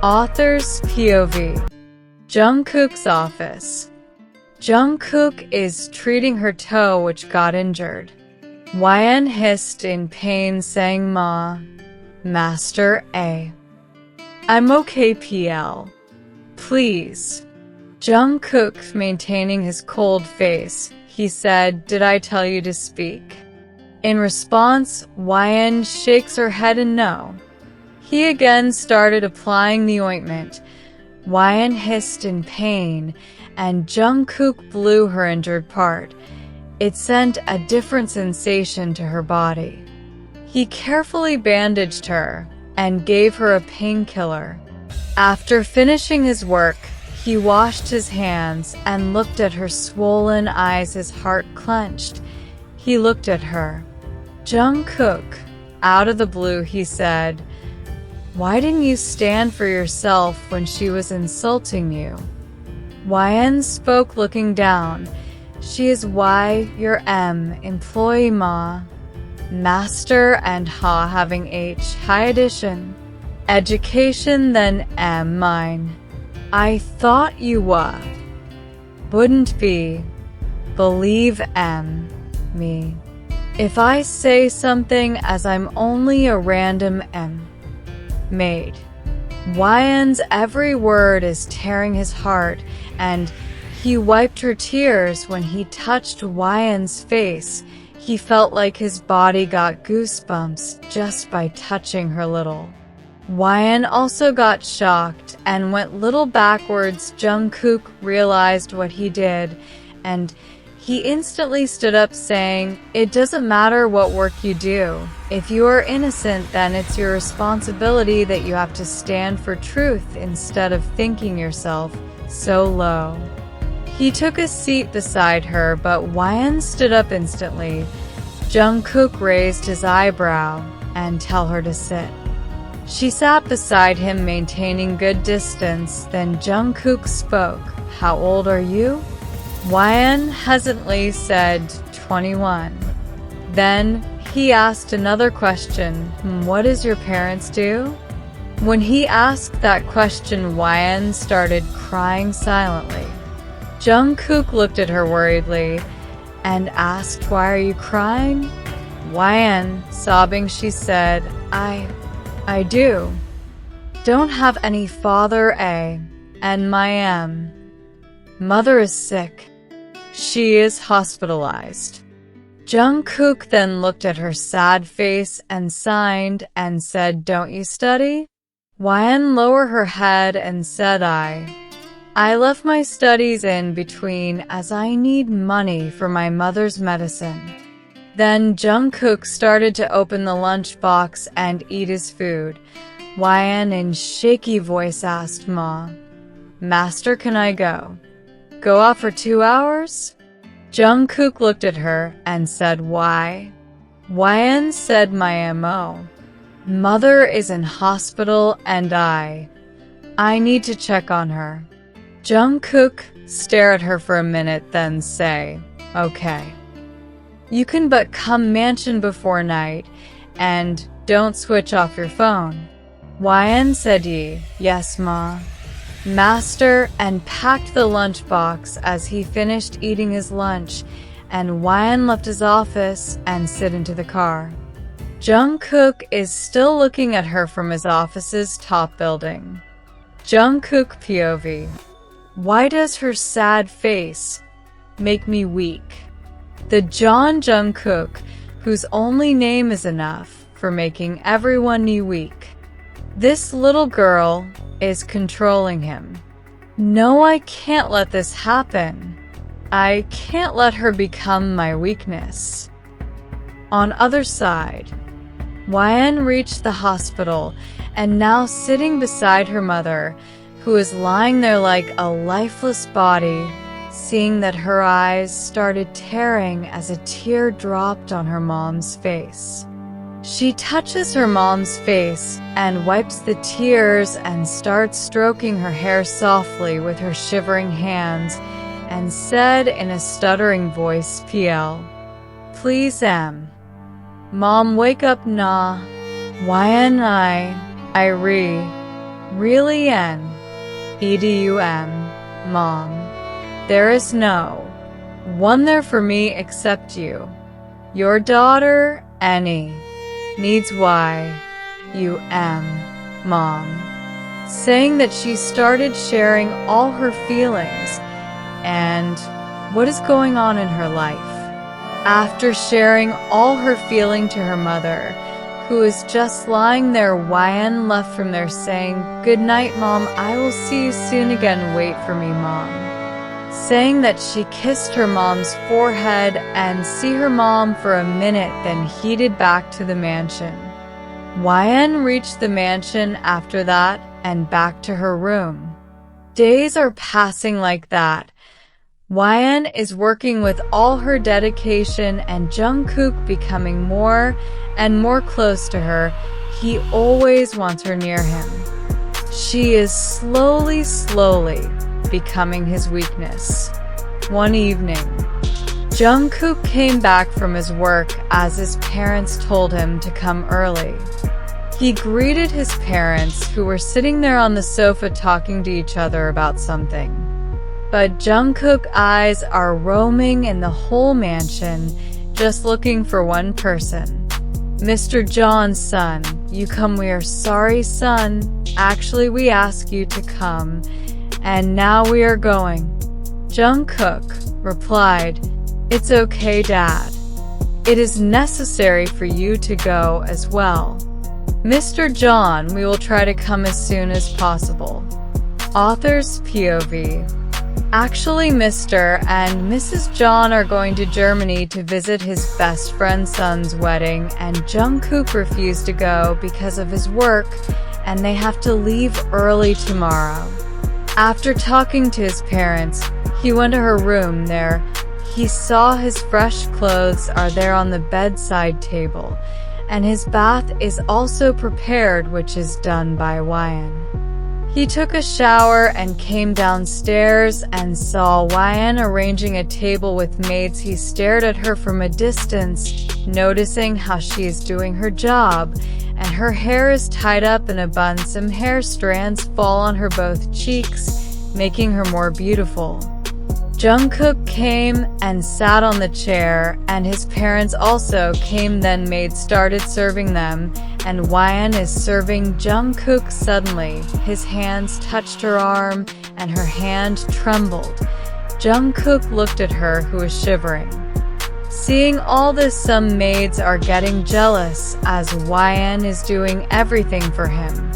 Author's POV. Jungkook's office. Jungkook is treating her toe which got injured. YN hissed in pain saying Ma. Master A. I'm okay PL. Please. Jungkook maintaining his cold face, he said, did I tell you to speak? In response, YN shakes her head and no. He again started applying the ointment. YN hissed in pain, and Jungkook blew her injured part. It sent a different sensation to her body. He carefully bandaged her and gave her a painkiller. After finishing his work, he washed his hands and looked at her swollen eyes, his heart clenched. He looked at her. Jungkook, out of the blue, he said, why didn't you stand for yourself when she was insulting you? YN spoke looking down. She is Y, your M, employee Ma. Master and Ha having H, high addition. Education then M, mine. I thought you wouldn't be. Believe M, me. If I say something as I'm only a random M. Maid. YN's every word is tearing his heart, and he wiped her tears when he touched YN's face. He felt like his body got goosebumps just by touching her little. YN also got shocked and went little backwards. Jungkook realized what he did, and he instantly stood up saying, it doesn't matter what work you do. If you are innocent, then it's your responsibility that you have to stand for truth instead of thinking yourself so low. He took a seat beside her, but YN stood up instantly. Jungkook raised his eyebrow and told her to sit. She sat beside him, maintaining good distance. Then Jungkook spoke. How old are you? YN hesitantly said 21. Then he asked another question. What does your parents do? When he asked that question, YN started crying silently. Jungkook looked at her worriedly and asked, why are you crying? YN, sobbing, she said, I don't have any father A, and my mother is sick. She is hospitalized. Jungkook then looked at her sad face and signed and said, don't you study? YN lowered her head and said, I left my studies in between as I need money for my mother's medicine. Then Jungkook started to open the lunchbox and eat his food. YN in shaky voice asked Ma, Master, can I go off for 2 hours? Jungkook looked at her and said, why? YN said, my mother is in hospital and I need to check on her. Jungkook stared at her for a minute, then say, okay. You can but come mansion before night, and don't switch off your phone. YN said yes Ma. Master, and packed the lunchbox as he finished eating his lunch, and YN left his office and sit into the car. Jungkook is still looking at her from his office's top building. Jungkook POV. Why does her sad face make me weak? The Jungkook, whose only name is enough for making everyone weak. This little girl is controlling him. No, I can't let this happen. I can't let her become my weakness. On other side, YN reached the hospital and now sitting beside her mother, who is lying there like a lifeless body, seeing that her eyes started tearing as a tear dropped on her mom's face. She touches her mom's face and wipes the tears and starts stroking her hair softly with her shivering hands and said in a stuttering voice, PL, please Mom, wake up nah. YN Really EDUM, Mom. There is no one there for me except you. Your daughter, Annie, needs Mom. Saying that she started sharing all her feelings and what is going on in her life. After sharing all her feeling to her mother, who is just lying there, YN left from there saying, "Good night, Mom, I will see you soon again, wait for me, Mom." Saying that she kissed her mom's forehead and see her mom for a minute, then headed back to the mansion. YN reached the mansion after that and back to her room. Days are passing like that. YN is working with all her dedication and Jungkook becoming more and more close to her. He always wants her near him. She is slowly becoming his weakness. One evening, Jungkook came back from his work as his parents told him to come early. He greeted his parents, who were sitting there on the sofa talking to each other about something. But Jungkook's eyes are roaming in the whole mansion, just looking for one person. "Mr. John's son, you come. We are sorry, son. Actually, we asked you to come, and now we are going." Jungkook replied, "It's okay, Dad. It is necessary for you to go as well. Mr. John, we will try to come as soon as possible." Author's POV. Actually, Mr. and Mrs. John are going to Germany to visit his best friend's son's wedding, and Jungkook refused to go because of his work, and they have to leave early tomorrow. After talking to his parents, he went to her room. There, he saw his fresh clothes are there on the bedside table, and his bath is also prepared, which is done by YN. He took a shower and came downstairs and saw YN arranging a table with maids. He stared at her from a distance, noticing how she is doing her job, and her hair is tied up in a bun. Some hair strands fall on her both cheeks, making her more beautiful. Jungkook came and sat on the chair, and his parents also came. Then Maid started serving them, and YN is serving Jungkook. Suddenly, his hands touched her arm, and her hand trembled. Jungkook looked at her, who was shivering. Seeing all this, some maids are getting jealous, as YN is doing everything for him.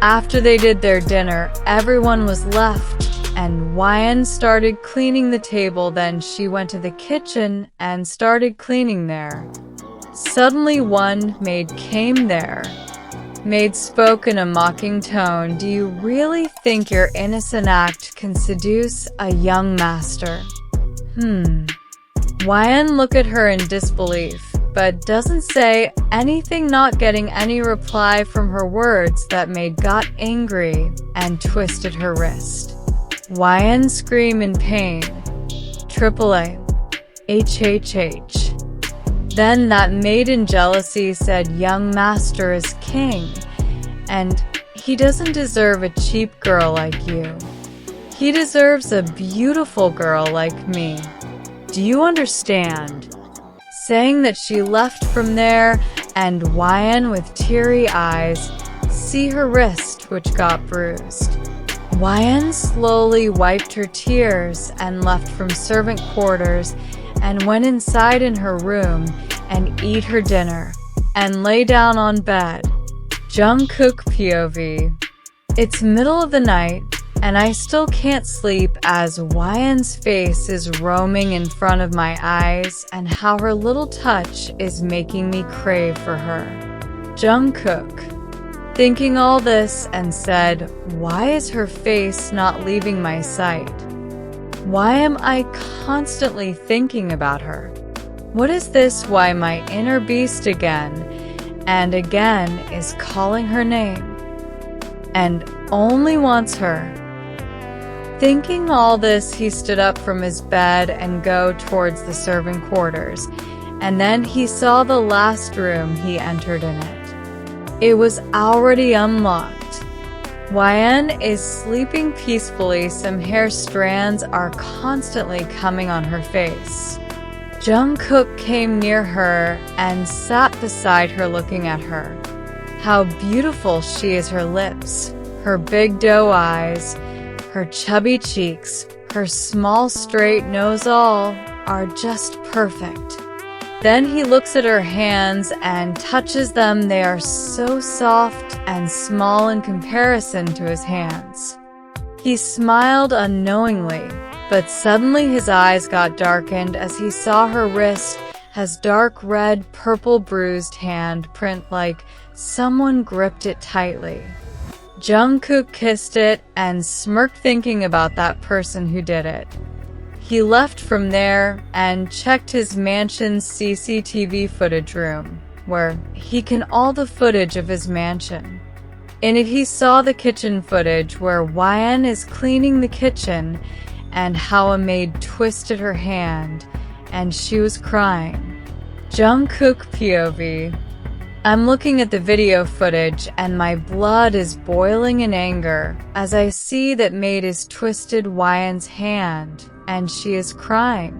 After they did their dinner, everyone was left, and YN started cleaning the table. Then she went to the kitchen and started cleaning there. Suddenly one maid came there. Maid spoke in a mocking tone, "Do you really think your innocent act can seduce a young master?" YN looked at her in disbelief, but doesn't say anything, not getting any reply from her words. That maid got angry and twisted her wrist. YN screamed in pain. AAA. HHH. Then that maid in jealousy said, "Young master is king, and he doesn't deserve a cheap girl like you. He deserves a beautiful girl like me. Do you understand?" Saying that she left from there, and YN with teary eyes see her wrist, which got bruised. YN slowly wiped her tears and left from servant quarters and went inside in her room and eat her dinner and lay down on bed. Jungkook POV. It's middle of the night, and I still can't sleep as YN's face is roaming in front of my eyes, and how her little touch is making me crave for her. Jungkook. Thinking all this and said, "Why is her face not leaving my sight? Why am I constantly thinking about her? What is this? Why my inner beast again and again is calling her name and only wants her?" Thinking all this, he stood up from his bed and go towards the servant quarters, and then he saw the last room he entered in it. It was already unlocked. YN is sleeping peacefully. Some hair strands are constantly coming on her face. JUNGKOOK came near her and sat beside her looking at her. How beautiful she is, her lips, her big doe eyes, her chubby cheeks, her small straight nose, all are just perfect. Then he looks at her hands and touches them. They are so soft and small in comparison to his hands. He smiled unknowingly, but suddenly his eyes got darkened as he saw her wrist has dark red purple bruised hand print like someone gripped it tightly. JUNGKOOK kissed it and smirked, thinking about that person who did it. He left from there and checked his mansion's CCTV footage room, where he can all the footage of his mansion. In it he saw the kitchen footage where YN is cleaning the kitchen and how a maid twisted her hand and she was crying. JUNGKOOK POV. I'm looking at the video footage and my blood is boiling in anger as I see that Maid is twisted YN's hand and she is crying.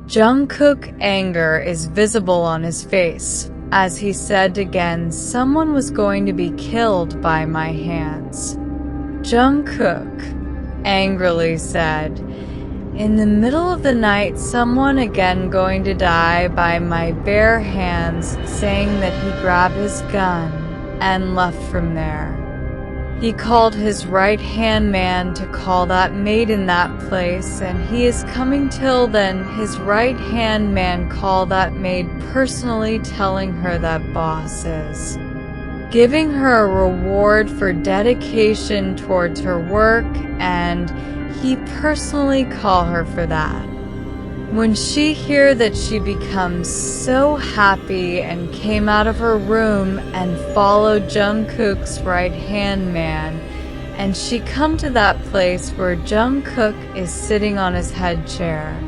JUNGKOOK anger is visible on his face as he said again, someone was going to be killed by my hands. JUNGKOOK angrily said, in the middle of the night, someone again going to die by my bare hands, saying that he grabbed his gun and left from there. He called his right-hand man to call that maid in that place, and he is coming till then. His right-hand man called that maid personally, telling her that boss is giving her a reward for dedication towards her work, and he personally call her for that. When she hear that, she becomes so happy and came out of her room and followed JUNGKOOK's right-hand man, and she come to that place where JUNGKOOK is sitting on his head chair.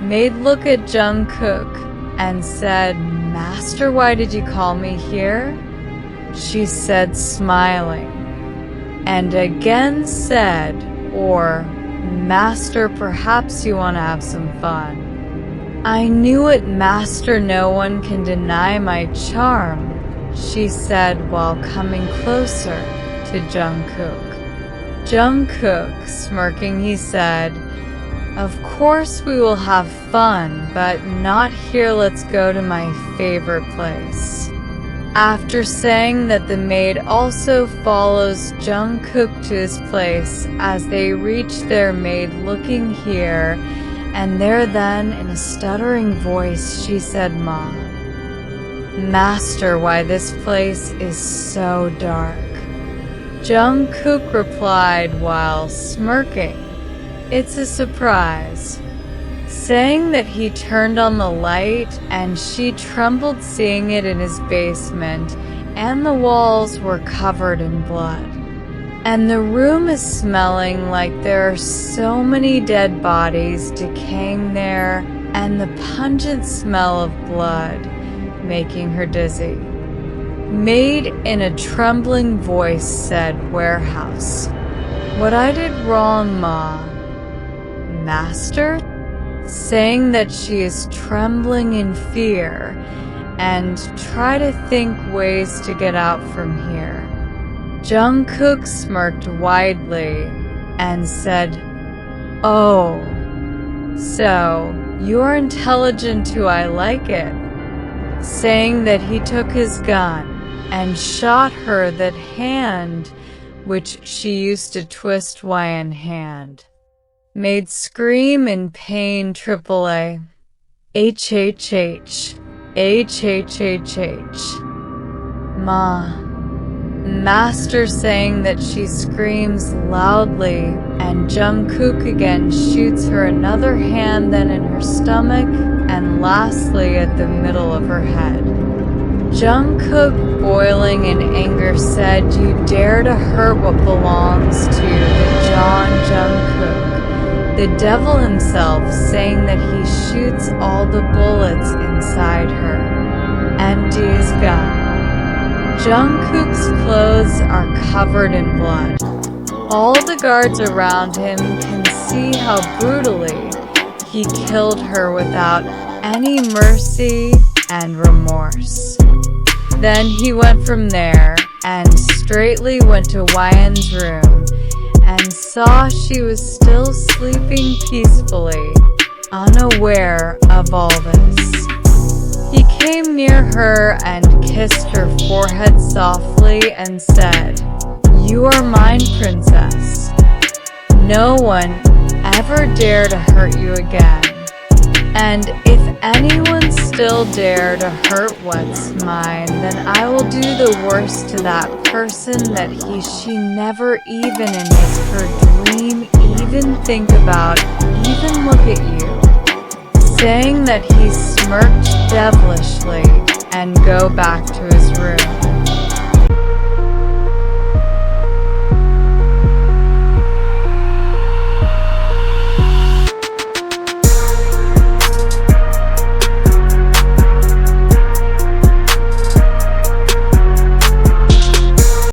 Maid look at JUNGKOOK and said, Master, why did you call me here? She said, smiling, and again said, or, Master, perhaps you want to have some fun. I knew it, Master, no one can deny my charm, she said while coming closer to JUNGKOOK. JUNGKOOK, smirking, he said, of course we will have fun, but not here, let's go to my favorite place. After saying that, the maid also follows JUNGKOOK to his place. As they reach there, Maid looking here and there, then in a stuttering voice she said, Ma. Master, why this place is so dark? JUNGKOOK replied while smirking, it's a surprise, saying that he turned on the light and she trembled seeing it in his basement, and the walls were covered in blood. And the room is smelling like there are so many dead bodies decaying there, and the pungent smell of blood making her dizzy. Maid in a trembling voice said, warehouse. What I did wrong, Ma? Master? Saying that she is trembling in fear and try to think ways to get out from here. JUNGKOOK smirked widely and said, oh, so you're intelligent too, I like it. Saying that he took his gun and shot her that hand which she used to twist YN hand. Maid scream in pain, AAA. HHH. HHHH. Ma. Master, saying that she screams loudly, and JUNGKOOK again shoots her another hand, then in her stomach, and lastly at the middle of her head. JUNGKOOK, boiling in anger, said, you dare to hurt what belongs to the JUNGKOOK. The devil himself, saying that he shoots all the bullets inside her. Empty his gun. JUNGKOOK's clothes are covered in blood. All the guards around him can see how brutally he killed her without any mercy and remorse. Then he went from there and straightly went to Hyen's room and saw she was still sleeping peacefully, unaware of all this. He came near her and kissed her forehead softly and said, "You are mine, princess. No one ever dare to hurt you again. And if anyone still dare to hurt what's mine, then I will do the worst to that person that she never even in her dream even think about, even look at you." Saying that, he smirked devilishly and go back to his